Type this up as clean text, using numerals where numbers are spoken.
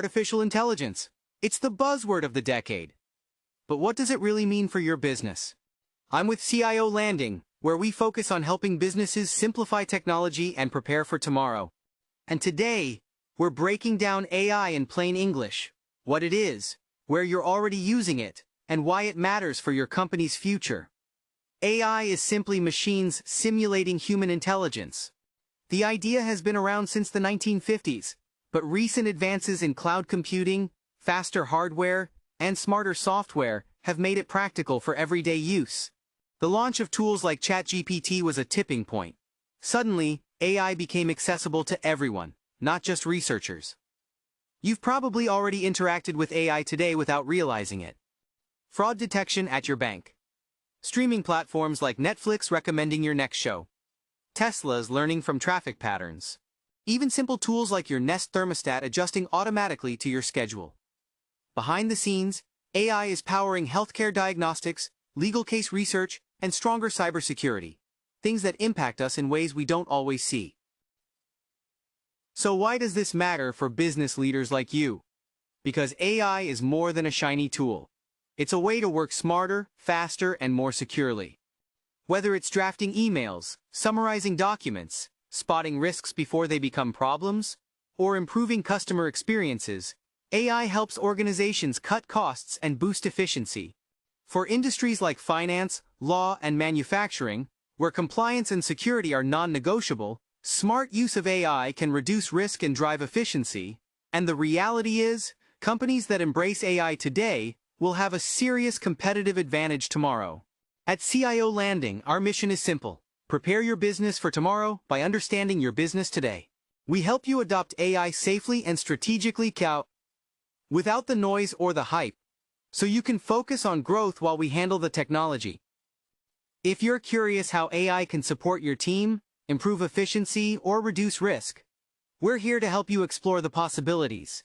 artificial intelligence. It's the buzzword of the decade. But what does it really mean for your business? I'm with CIO Landing, where we focus on helping businesses simplify technology and prepare for tomorrow. And today, we're breaking down AI in plain English, what it is, where you're already using it, and why it matters for your company's future. AI is simply machines simulating human intelligence. The idea has been around since the 1950s, but recent advances in cloud computing, faster hardware, and smarter software have made it practical for everyday use. The launch of tools like ChatGPT was a tipping point. Suddenly, AI became accessible to everyone, not just researchers. You've probably already interacted with AI today without realizing it. Fraud detection at your bank. Streaming platforms like Netflix recommending your next show. Tesla's learning from traffic patterns. Even simple tools like your Nest thermostat adjusting automatically to your schedule. Behind the scenes, AI is powering healthcare diagnostics, legal case research, and stronger cybersecurity, things that impact us in ways we don't always see. So why does this matter for business leaders like you? Because AI is more than a shiny tool. It's a way to work smarter, faster, and more securely. Whether it's drafting emails, summarizing documents, spotting risks before they become problems, or improving customer experiences, AI helps organizations cut costs and boost efficiency. For industries like finance, law, and manufacturing, where compliance and security are non-negotiable, smart use of AI can reduce risk and drive efficiency. And the reality is, companies that embrace AI today will have a serious competitive advantage tomorrow. At CIO Landing, our mission is simple. Prepare your business for tomorrow by understanding your business today. We help you adopt AI safely and strategically without the noise or the hype, so you can focus on growth while we handle the technology. If you're curious how AI can support your team, improve efficiency, or reduce risk, we're here to help you explore the possibilities.